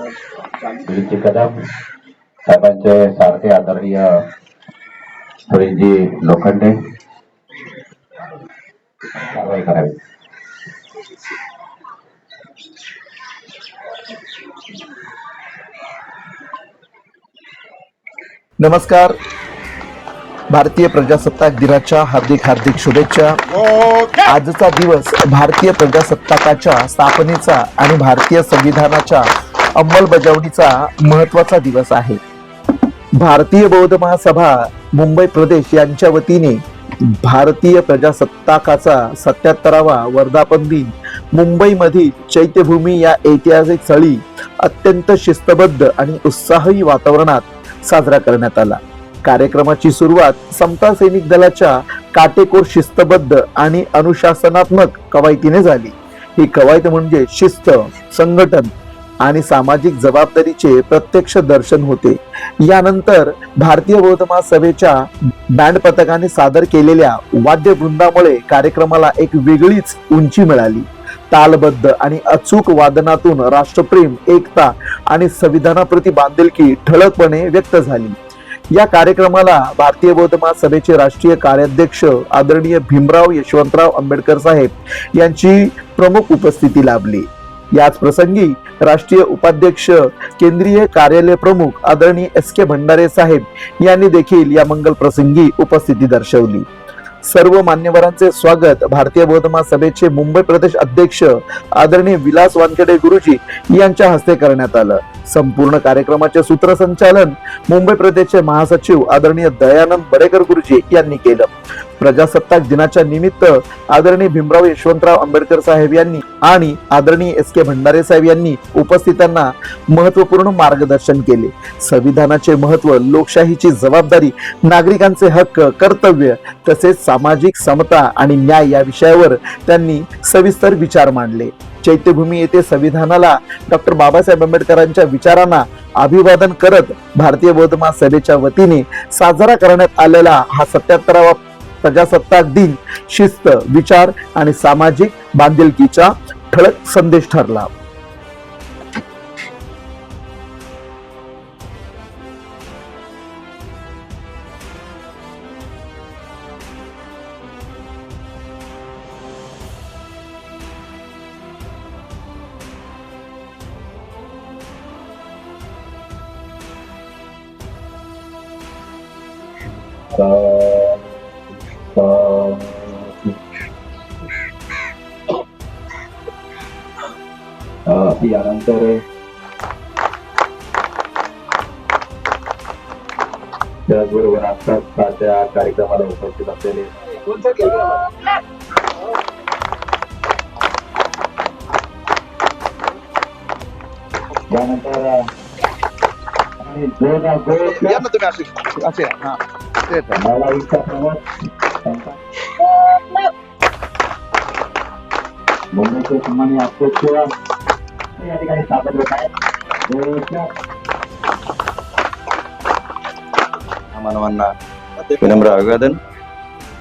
सुनीलजी कदम साहेबांचे सारखे आदरणीय सुनीलजी लोखंडे कारवाई करावी. नमस्कार. भारतीय प्रजासत्ताक दिनाच्या हार्दिक हार्दिक शुभेच्छा. आजचा दिवस भारतीय प्रजासत्ताकाच्या स्थापनेचा आणि भारतीय संविधानाच्या अंमलबजावणीचा महत्त्वाचा दिवस आहे. भारतीय बौद्ध महासभा मुंबई प्रदेश यांच्या वतीने भारतीय प्रजासत्ताकाचा 77वा वर्धापन दिन मुंबईमधील चैत्यभूमी या ऐतिहासिक स्थळी अत्यंत शिस्तबद्ध आणि उत्साही वातावरणात साजरा करण्यात आला. कार्यक्रमाची सुरुवात समता सैनिक दलाच्या काटेकोर शिस्तबद्ध आणि अनुशासनात्मक कवायतीने झाली. ही कवायत म्हणजे शिस्त, संघटन आणि सामाजिक जबाबदारीचे प्रत्यक्ष दर्शन होते. यानंतर भारतीय बौद्ध महासभेच्या बँड पथकाने सादर केलेल्या वाद्यवृंदामुळे कार्यक्रमाला एक वेगळीच उंची मिळाली. तालबद्ध आणि अचूक वादनातून राष्ट्रप्रेम, एकता आणि संविधानाप्रती बांधिलकी ठळकपणे व्यक्त झाली. या कार्यक्रमाला भारतीय बौद्ध महासभेचे राष्ट्रीय कार्याध्यक्ष आदरणीय भीमराव यशवंतराव आंबेडकर साहेब यांची प्रमुख उपस्थिती लाभली. याच प्रसंगी राष्ट्रीय उपाध्यक्ष, केंद्रीय कार्यालय प्रमुख आदरणीय S.K. भंडारे साहेब यांनी देखील या मंगल प्रसंगी उपस्थिती दर्शवली. सर्व मान्यवरांचे स्वागत भारतीय बौद्ध महासभेचे मुंबई प्रदेश अध्यक्ष आदरणीय विलास वानखेडे गुरुजी यांच्या हस्ते करण्यात आलं. संपूर्ण कार्यक्रमाचे सूत्रसंचालन मुंबई प्रदेशचे महासचिव आदरणीय दयानंद बडेकर गुरुजी यांनी केलं. प्रजासत्ताक दिनाच्या निमित्त आदरणीय भीमराव यशवंतराव आंबेडकर साहेब यांनी आणि आदरणीय S.K. भंडारे साहेब यांनी उपस्थितांना महत्त्वपूर्ण मार्गदर्शन केले. संविधानाचे महत्त्व, लोकशाहीची जबाबदारी, नागरिकांचे हक्क, कर्तव्य तसेच सामाजिक समता आणि न्याय या विषयावर त्यांनी सविस्तर विचार मांडले. चैत्यभूमी येथे संविधानाला डॉक्टर बाबासाहेब आंबेडकरांच्या विचारांना अभिवादन करत भारतीय बौद्ध महासभेच्या वतीने साजरा करण्यात आलेला हा 77वा प्रजासत्ताक दिन शिस्त, विचार आणि सामाजिक बांधिलकीचा ठळक संदेश ठरला. यानंतर त्याचबरोबर आता त्या कार्यक्रमाला उपस्थित असलेले त्यानंतर मुंबईचे सन्माननीय अध्यक्ष या ठिकाणी सादर होत आहे. मानवांना विनम्र अभिवादन.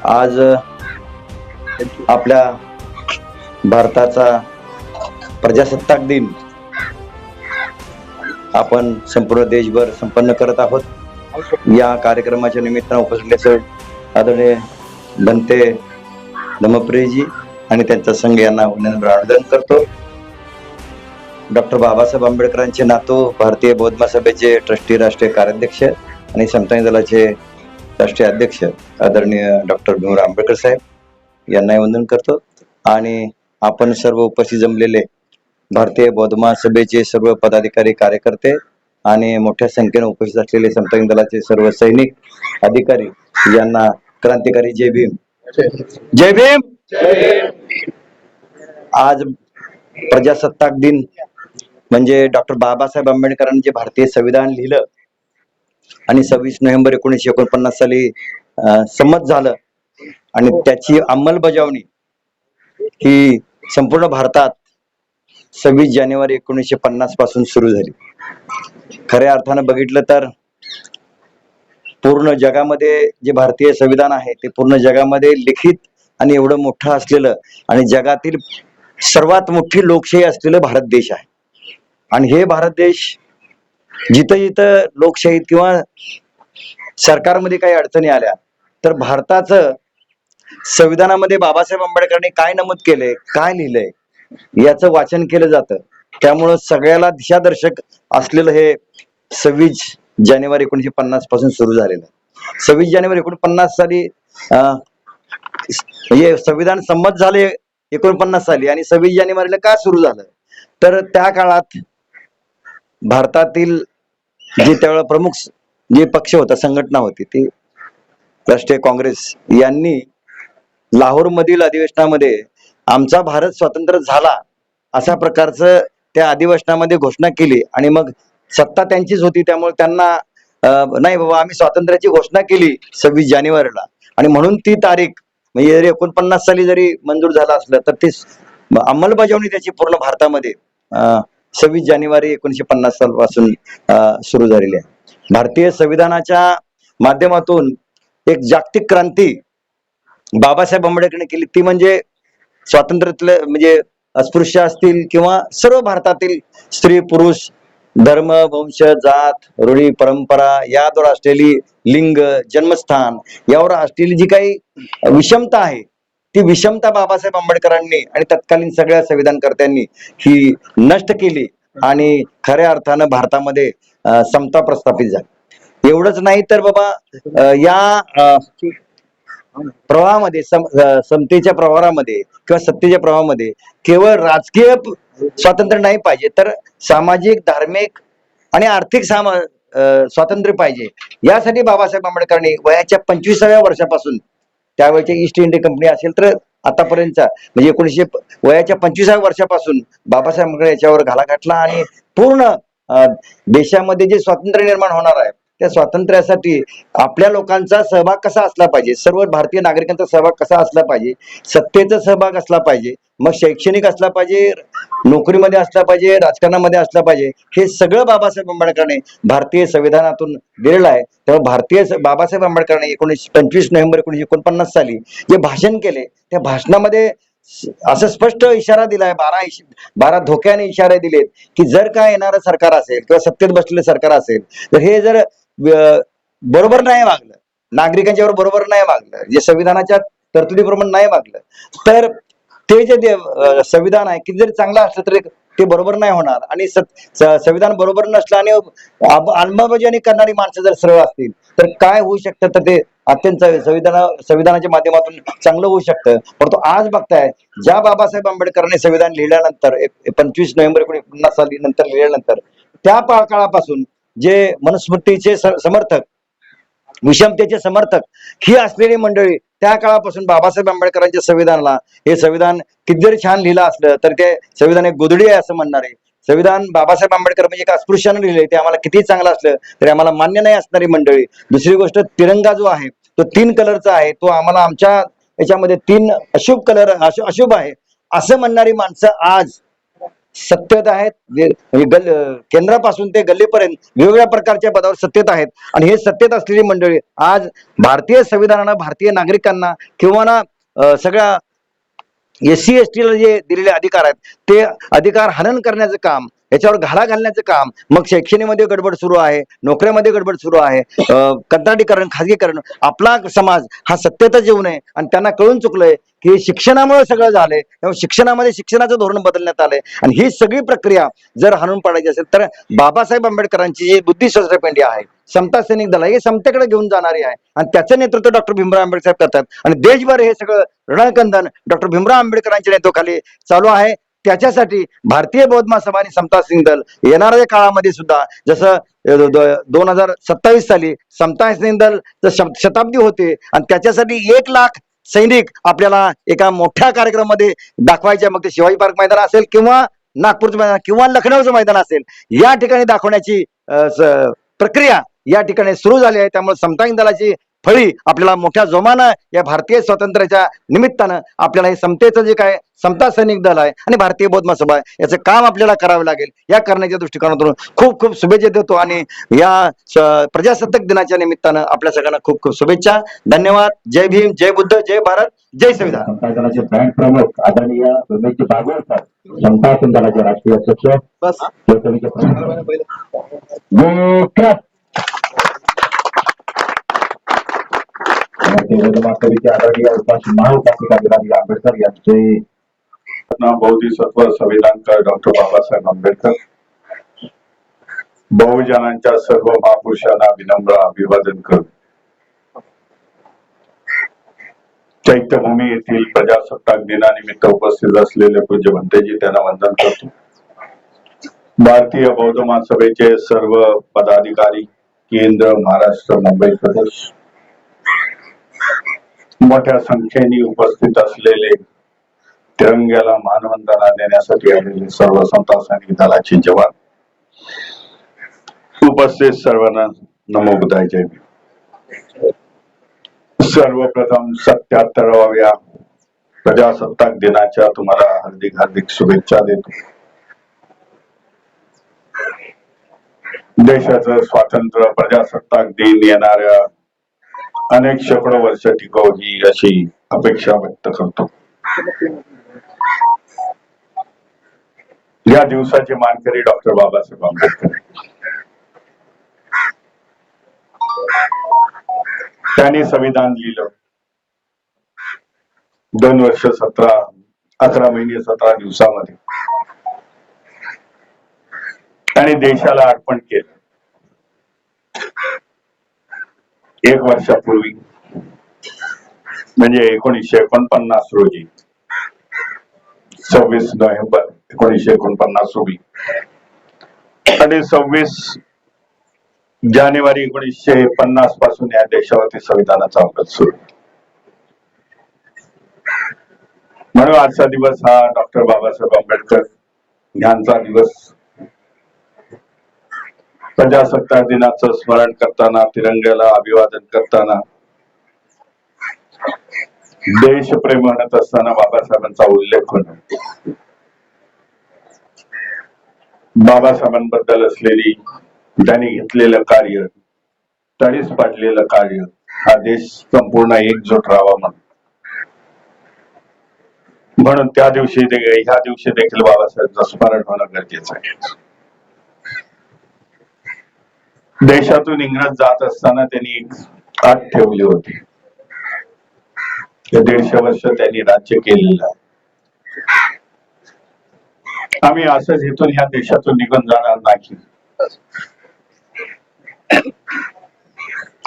आज आपल्या भारताचा प्रजासत्ताक दिन आपण संपूर्ण देशभर संपन्न करत आहोत. या कार्यक्रमाच्या निमित्तानं उपस्थित आदरणीय बनते धम्मप्रियजी आणि त्यांचा संघ यांना विनम्र अभिवादन करतो. डॉक्टर बाबासाहेब आंबेडकरांचे नातू, भारतीय बौद्ध महासभेचे ट्रस्टी राष्ट्रीय कार्याध्यक्ष आणि समता दलाचे राष्ट्रीय अध्यक्ष आदरणीय डॉक्टर भीमराव आंबेडकर साहेब यांनाही वंदन करतो. आणि आपण सर्व उपस्थित जमलेले भारतीय बौद्ध महासभेचे सर्व पदाधिकारी, कार्यकर्ते आणि मोठ्या संख्येने उपस्थित असलेले समता दलाचे सर्व सैनिक, अधिकारी यांना क्रांतिकारी जय भीम. जय भीम. आज प्रजासत्ताक दिन म्हणजे डॉक्टर बाबासाहेब आंबेडकरांनी जे भारतीय संविधान लिहिलं आणि 26 नोव्हेंबर 1949 साली संमत झालं आणि त्याची अंमलबजावणी ही संपूर्ण भारतात 26 जानेवारी 1950 पासून सुरू झाली. खऱ्या अर्थानं बघितलं तर पूर्ण जगामध्ये जे भारतीय संविधान आहे ते पूर्ण जगामध्ये लिखित आणि एवढं मोठं असलेलं आणि जगातील सर्वात मोठी लोकशाही असलेलं भारत देश आहे. आणि हे भारत देश जिथं जिथं लोकशाहीत किंवा सरकारमध्ये काही अडचणी आल्या तर भारताचं संविधानामध्ये बाबासाहेब आंबेडकरांनी काय नमूद केलंय, काय लिहिलंय याचं वाचन केलं जातं. त्यामुळं सगळ्याला दिशादर्शक असलेलं हे 26 जानेवारी 1950 पासून सुरू झालेलं आहे. 26 जानेवारी 1950 साली हे संविधान संमत झाले 49 साली, आणि 26 जानेवारीला का सुरू झालं तर त्या काळात भारतातील जे त्यावेळेला प्रमुख जे पक्ष होता, संघटना होती, ती राष्ट्रीय काँग्रेस यांनी लाहोर मधील अधिवेशनामध्ये आमचा भारत स्वतंत्र झाला अशा प्रकारचं त्या अधिवेशनामध्ये घोषणा केली. आणि मग सत्ता त्यांचीच होती, त्यामुळे त्यांना नाही बाबा आम्ही स्वातंत्र्याची घोषणा केली 26 जानेवारीला, आणि म्हणून ती तारीख म्हणजे जरी 49 साली जरी मंजूर झालं असलं तर ती अंमलबजावणी त्याची पूर्ण भारतामध्ये 26 जानेवारी 1950 सालपासून सुरू झालेली आहे. भारतीय संविधानाच्या माध्यमातून एक जागतिक क्रांती बाबासाहेब आंबेडकरांनी केली, ती म्हणजे स्वातंत्र्यातले म्हणजे अस्पृश्य असतील किंवा सर्व भारतातील स्त्री पुरुष धर्म वंश जात रूढी परंपरा यावर असलेली लिंग जन्मस्थान यावर असलेली जी काही विषमता आहे ती विषमता बाबासाहेब आंबेडकरांनी आणि तत्कालीन सगळ्या संविधानकर्त्यांनी ही नष्ट केली आणि खऱ्या अर्थानं भारतामध्ये समता प्रस्थापित झाली. एवढंच नाही तर बाबा या प्रवाहामध्ये समतेच्या प्रवाहामध्ये किंवा सत्तेच्या प्रवाहामध्ये केवळ राजकीय स्वातंत्र्य नाही पाहिजे, तर सामाजिक धार्मिक आणि आर्थिक स्वातंत्र्य पाहिजे. यासाठी बाबासाहेब आंबेडकरांनी वयाच्या 25व्या वर्षापासून, त्यावेळेची ईस्ट इंडिया कंपनी असेल तर आतापर्यंतचा म्हणजे वयाच्या 25व्या वर्षापासून बाबासाहेब आंबेडकर याच्यावर घाला घातला आणि पूर्ण देशामध्ये जे स्वातंत्र्य निर्माण होणार आहे त्या स्वातंत्र्यासाठी आपल्या लोकांचा सहभाग कसा असला पाहिजे, सर्व भारतीय नागरिकांचा सहभाग कसा असला पाहिजे, सत्तेचा सहभाग असला पाहिजे, मग शैक्षणिक असला पाहिजे, नोकरीमध्ये असला पाहिजे, राजकारणामध्ये असला पाहिजे, हे सगळं बाबासाहेब आंबेडकरांनी भारतीय संविधानातून दिलेलं आहे. तेव्हा बाबासाहेब आंबेडकरांनी 25 नोव्हेंबर 1949 साली जे भाषण केले त्या भाषणामध्ये असं स्पष्ट इशारा दिलाय, 12 धोक्याने इशारे दिलेत की जर का येणारं सरकार असेल किंवा सत्तेत बसलेलं सरकार असेल तर हे जर बरोबर नाही वागलं, नागरिकांच्यावर बरोबर नाही वागलं, जे संविधानाच्या तरतुदीप्रमाणे नाही वागलं तर ते जे संविधान आहे किती जरी चांगलं असलं तरी ते बरोबर नाही होणार. आणि संविधान बरोबर नसलं आणि अंमलबजावणी करणारी माणसं जर सरळ असतील तर काय होऊ शकतं, तर ते अत्यंत संविधानाच्या माध्यमातून चांगलं होऊ शकतं. परंतु आज बघताय ज्या बाबासाहेब आंबेडकरांनी संविधान लिहिल्यानंतर 25 नोव्हेंबर 1950 साली नंतर लिहिल्यानंतर त्या काळापासून जे मनुस्मृतीचे समर्थक विषमतेचे समर्थक ही असलेली मंडळी त्या काळापासून बाबासाहेब आंबेडकरांच्या संविधानाला हे संविधान किती जरी छान लिहिलं असलं तर ते संविधान एक गोधडी आहे असं म्हणणारे, संविधान बाबासाहेब आंबेडकर म्हणजे एका अस्पृश्यानं लिहिले ते आम्हाला किती चांगलं असलं तरी आम्हाला मान्य नाही असणारी मंडळी. दुसरी गोष्ट तिरंगा जो आहे तो 3 कलरचा आहे, तो आम्हाला आमच्या याच्यामध्ये 3 अशुभ कलर अशुभ आहे असं म्हणणारी माणसं आज सत्तेत आहेत. केंद्रापासून ते गल्लीपर्यंत वेगवेगळ्या प्रकारच्या पदावर सत्तेत आहेत आणि हे सत्तेत असलेली मंडळी आज भारतीय संविधानानं भारतीय नागरिकांना किंवा ना सगळ्या SC ST ला जे दिलेले अधिकार आहेत ते अधिकार हनन करण्याचं काम, याच्यावर घाला घालण्याचं काम, मग शैक्षणिकमध्ये गडबड सुरू आहे, नोकऱ्यामध्ये गडबड सुरू आहे, कंत्राटीकरण खाजगीकरण, आपला समाज हा सत्तेतच येऊ नये आणि त्यांना कळून चुकलंय की शिक्षणामुळे सगळं झालंय, त्यामुळे शिक्षणामध्ये शिक्षणाचं धोरण बदलण्यात आलंय आणि ही सगळी प्रक्रिया जर हाणून पाडायची असेल तर बाबासाहेब आंबेडकरांची जी बुद्धिशस्त्रपिंडी आहे समता सैनिक दल हे समतेकडे घेऊन जाणारी आहे आणि त्याचं नेतृत्व डॉक्टर भीमराव आंबेडकर साहेब करतात आणि देशभर हे सगळं रणकंदन डॉक्टर भीमराव आंबेडकरांच्या नेतृत्वाखाली चालू आहे. त्याच्यासाठी भारतीय बौद्ध महासभा आणि समता सैनिक दल येणाऱ्या काळामध्ये सुद्धा जसं 2027 साली समता सैनिक दल शताब्दी होते आणि त्याच्यासाठी 1 लाख सैनिक आपल्याला एका मोठ्या कार्यक्रमामध्ये दाखवायचे, मग ते शिवाजी पार्क मैदान असेल किंवा नागपूरचं मैदान किंवा लखनौचं मैदान असेल, या ठिकाणी दाखवण्याची प्रक्रिया या ठिकाणी सुरू झाली आहे. त्यामुळे समता दलाची फळी आपल्याला मोठ्या जोमानं या भारतीय स्वातंत्र्याच्या निमित्तानं आपल्याला हे समतेचं जे काय समता सैनिक दल आहे आणि भारतीय बौद्ध महासभा आहे याचं काम आपल्याला करावं लागेल. या करण्याच्या दृष्टिकोनातून खूप खूप शुभेच्छा देतो आणि या प्रजासत्ताक दिनाच्या निमित्तानं आपल्या सगळ्यांना खूप खूप शुभेच्छा. धन्यवाद. जय भीम, जय बुद्ध, जय भारत, जय संविधान. समता दलाचे ब्रँड प्रमुख आदरणीय उमेशजी भागवत सर, समता दलाचे राष्ट्रीय अध्यक्ष बस शिवसेनेचे प्रमुख वास्तविक आदरणीय उपाशी महाउपासिका गिराजी आंबेडकर यांचे बौद्धिसत्व संविधानकार डॉक्टर बाबासाहेब आंबेडकर, बहुजनांच्या सर्व महापुरुषांना विनम्र अभिवादन करतो. चैत्यभूमी येथील प्रजासत्ताक दिनानिमित्त उपस्थित असलेले पूज्य भंतेजी त्यांना वंदन करतो. भारतीय बौद्ध महासभेचे सर्व पदाधिकारी, केंद्र, महाराष्ट्र, मुंबई, प्रदेश, मोठ्या संख्येने उपस्थित असलेले, तिरंग्याला मानवंदना देण्यासाठी आलेले सर्व समता सैनिक दलाचे जवान, उपस्थित सर्वांना नमो बुद्धाय, जय भीम. सर्वप्रथम 77व्या प्रजासत्ताक दिनाच्या तुम्हाला हार्दिक हार्दिक शुभेच्छा देतो. देशाचं स्वातंत्र्य, प्रजासत्ताक दिन येणाऱ्या अनेक शेकडो वर्ष टिकाव ही अशी अपेक्षा व्यक्त करतो. या दिवसाचे मानकरी डॉक्टर बाबासाहेब आंबेडकर. त्यांनी संविधान लिहिलं. 2 वर्ष 11 महिने 17 दिवसामध्ये आणि देशाला अर्पण केलं. 1 वर्षापूर्वी म्हणजे 1949 रोजी 26 नोव्हेंबर 1949 रोजी आणि 26 जानेवारी 1950 पासून या देशावरती संविधानाचा अंमल सुरू. म्हणून आजचा दिवस हा डॉक्टर बाबासाहेब आंबेडकर यांचा दिवस. प्रजासत्ताक दिनाचं स्मरण करताना, तिरंग्याला अभिवादन करताना, देशप्रेम म्हणत असताना बाबासाहेबांचा उल्लेख होणं, बाबासाहेबांबद्दल असलेली त्यांनी घेतलेलं कार्य, तडीस पाडलेलं कार्य, हा देश संपूर्ण एकजूट राहावा म्हणून ह्या दिवशी देखील बाबासाहेबांचं स्मरण होणं गरजेचं आहे. देशातून इंग्रज जात असताना त्यांनी एक अट ठेवली होती. 150 वर्ष त्यांनी राज्य केलेलं आहे. आम्ही असंच इथून ह्या देशातून निघून जाणार नाही.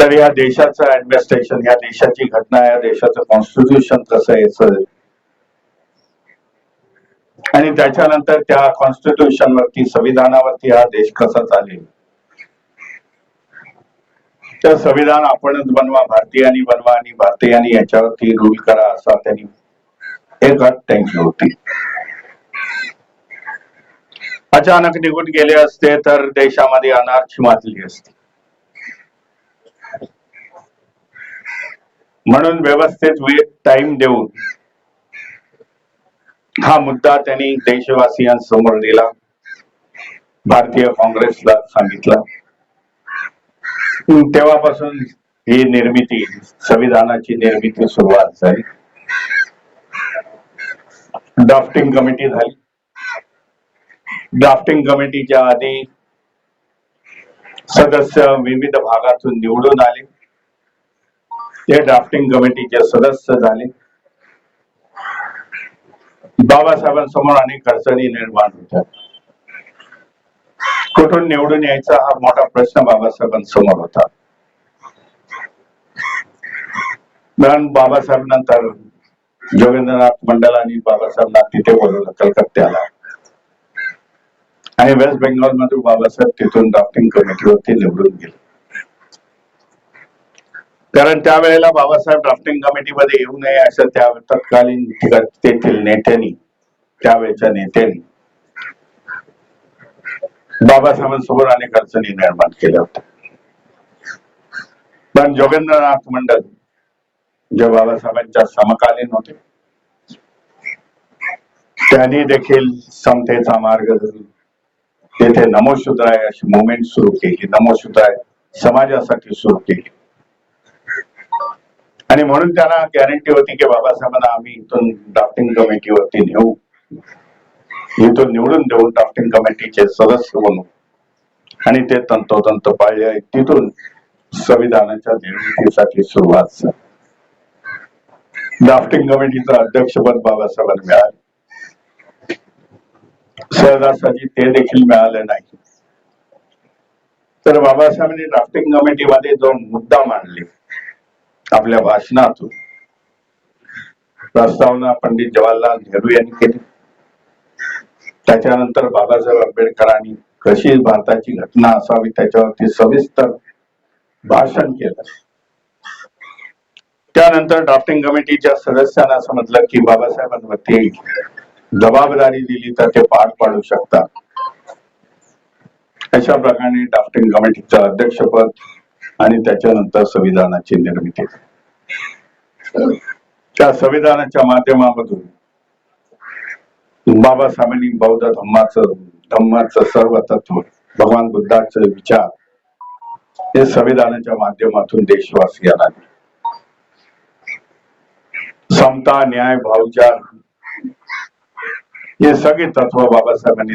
तर या देशाचं ऍडमिनिस्ट्रेशन, या देशाची घटना, या देशाचं कॉन्स्टिट्यूशन कसं आहे आणि त्याच्यानंतर त्या कॉन्स्टिट्यूशन वरती, संविधानावरती हा देश कसा चालेल, तर संविधान आपणच बनवा, भारतीयांनी बनवा आणि भारतीयांनी याच्यावरती रूल करा, असा त्यांनी एक अट त्यांची होती. अचानक निघून गेले असते तर देशामध्ये अनार्ची माजली असती. म्हणून व्यवस्थित टाइम देऊन हा मुद्दा त्यांनी देशवासियांसमोर दिला, भारतीय काँग्रेसला सांगितला. तेव्हापासून ही निर्मिती, संविधानाची निर्मिती सुरुवात झाली. ड्राफ्टिंग कमिटी झाली. ड्राफ्टिंग कमिटीच्या आधी सदस्य विविध भागातून निवडून आले. ते ड्राफ्टिंग कमिटीचे सदस्य झाले. बाबासाहेबांसमोर अनेक अडचणी निर्माण होत्या. कुठून निवडून यायचा हा मोठा प्रश्न बाबासाहेबांसमोर होता. कारण बाबासाहेब नंतर जोगेंद्रनाथ मंडलांनी बाबासाहेबांना तिथे बोलवलं कलकत्त्याला आणि वेस्ट बेंगॉल मधून बाबासाहेब तिथून ड्राफ्टिंग कमिटीवरती निवडून गेले. कारण त्यावेळेला बाबासाहेब ड्राफ्टिंग कमिटीमध्ये येऊ नये असं त्या तत्कालीन तेथील नेत्यांनी, त्यावेळेच्या नेत्यांनी बाबासाहेबांसमोर अनेक अडचणी निर्माण केल्या होत्या. पण जोगेंद्रनाथ मंडल जे बाबासाहेबांच्या समकालीन होते, त्यांनी देखील समतेचा मार्ग धरून तेथे नमोशूद्राय अशी मुवमेंट सुरू केली, नमोशूद्राय समाजासाठी सुरू केली. आणि म्हणून त्यांना गॅरंटी होती की बाबासाहेबांना आम्ही इथून ड्राफ्टिंग कमिटीवरती नेऊ, इथून निवडून देऊ, ड्राफ्टिंग कमिटीचे सदस्य बनू. आणि ते तंतोतंत पाळले. तिथून संविधानाच्या निर्मितीसाठी सुरुवात झाली. ड्राफ्टिंग कमिटीचं अध्यक्षपद बाबासाहेबांना मिळाले. सहजासहजी ते देखील मिळालं नाही. तर बाबासाहेबांनी ड्राफ्टिंग कमिटीमध्ये जो मुद्दा मांडले आपल्या भाषणातून, प्रस्तावना पंडित जवाहरलाल नेहरू यांनी केली. त्याच्यानंतर बाबासाहेब आंबेडकरांनी कशी भारताची घटना असावी त्याच्यावरती सविस्तर भाषण केलं. त्यानंतर ड्राफ्टिंग कमिटीच्या सदस्यांना समजलं की बाबासाहेबांवरती जबाबदारी दिली तर ते पार पाडू शकतात. अशा प्रकारे ड्राफ्टिंग कमिटीचं अध्यक्षपद आणि त्याच्यानंतर संविधानाची निर्मिती. त्या संविधानाच्या माध्यमामधून बाबासाहेबांनी बौद्ध धम्माचं सर्व तत्व, भगवान बुद्धाचे विचार हे संविधानाच्या माध्यमातून देशवासियांना, समता, न्याय, भावचार हे सगळे तत्व बाबासाहेबांनी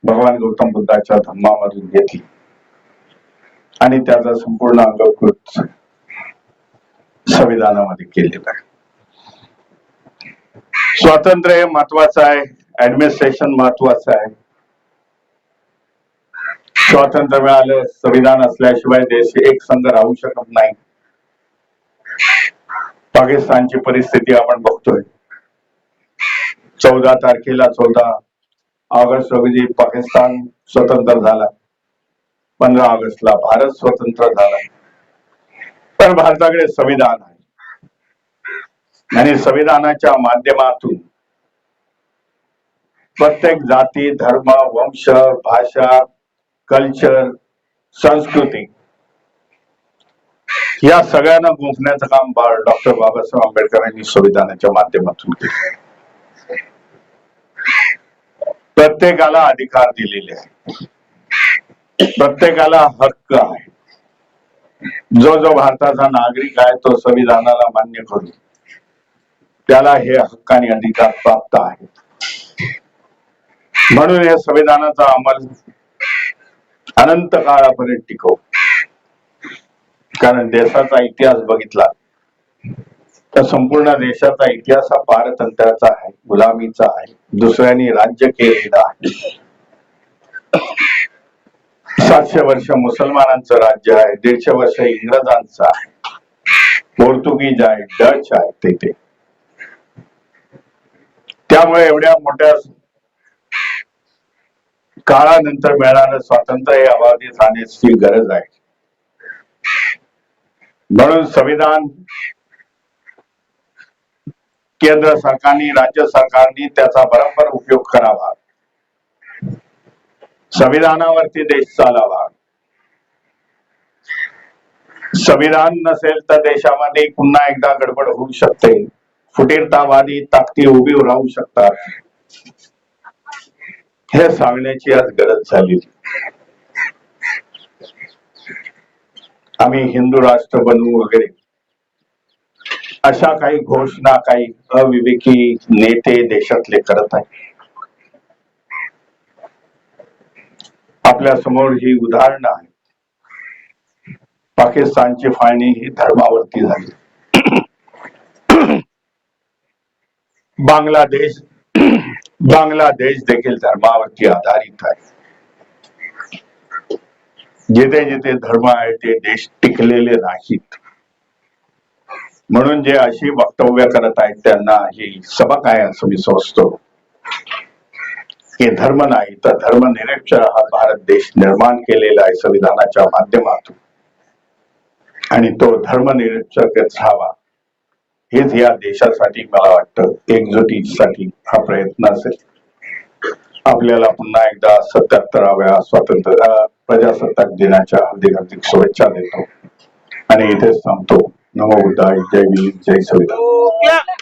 भगवान गौतम बुद्धाच्या धम्मामधून घेतली आणि त्याचा संपूर्ण अंगीकृत संविधानामध्ये केलेला आहे. स्वातंत्र्य हे महत्वाचं आहे, ऍडमिनिस्ट्रेशन महत्वाचं आहे. स्वातंत्र्य मिळालं, संविधान असल्याशिवाय देश एक संघ राहू शकत नाही. पाकिस्तानची परिस्थिती आपण बघतोय. 14 तारखेला 14 ऑगस्ट रोजी पाकिस्तान स्वतंत्र झाला, 15 ऑगस्टला भारत स्वतंत्र झाला. पण भारताकडे संविधान आहे आणि संविधानाच्या माध्यमातून प्रत्येक जाती, धर्म, वंश, भाषा, कल्चर, संस्कृती या सगळ्यांना गुंफण्याचं काम डॉक्टर बाबासाहेब आंबेडकरांनी संविधानाच्या माध्यमातून केलं. प्रत्येकाला अधिकार दिलेले आहे, प्रत्येकाला हक्क आहे. जो जो भारताचा नागरिक आहे तो संविधानाला मान्य करून त्याला हे हक्क आणि अधिकार प्राप्त आहेत. म्हणून या संविधानाचा अंमल अनंत काळापर्यंत टिकव. कारण देशाचा इतिहास बघितला तर संपूर्ण देशाचा इतिहास हा पारतंत्र्याचा आहे, गुलामीचा आहे, दुसऱ्यांनी राज्य केलेलं आहे. 700 वर्ष मुसलमानांचं राज्य आहे, 150 वर्ष इंग्रजांचं आहे, पोर्तुगीज आहे, डच आहे तेथे. त्यामुळे एवढ्या मोठ्या काळानंतर मिळणारं स्वातंत्र्य हे अबाधित राहण्याची गरज आहे. म्हणून संविधान केंद्र सरकारने, राज्य सरकारने त्याचा बरोबर उपयोग करावा. संविधानावरती देश चालावा. संविधान नसेल तर देशामध्ये पुन्हा एकदा गडबड होऊ शकते. फुटीरतावादी ताकदी उभी राहू शकतात. हे सांगण्याची आज गरज झाली. आम्ही हिंदू राष्ट्र बनवू वगैरे अशा काही घोषणा काही अविवेकी नेते देशातले करत आहेत. आपल्या समोर ही उदाहरणं आहेत. पाकिस्तानची फाळणी ही धर्मावरती झाली. बांगलादेश देखील धर्मावरती आधारित आहे. जिथे जिथे धर्म आहे ते देश टिकलेले नाहीत. म्हणून जे अशी वक्तव्य करत आहेत त्यांना ही सबक आहे असं मी समजतो. हे धर्म नाही तर धर्मनिरपेक्ष हा भारत देश निर्माण केलेला आहे संविधानाच्या माध्यमातून आणि तो धर्मनिरपेक्ष राहावा हेच या देशासाठी मला वाटतं एकजुटीसाठी हा प्रयत्न असेल. आपल्याला पुन्हा एकदा 77व्या स्वातंत्र्य प्रजासत्ताक दिनाच्या हार्दिक शुभेच्छा देतो आणि इथेच थांबतो. नमो बुद्धाय, जय भीम, जय संविधान.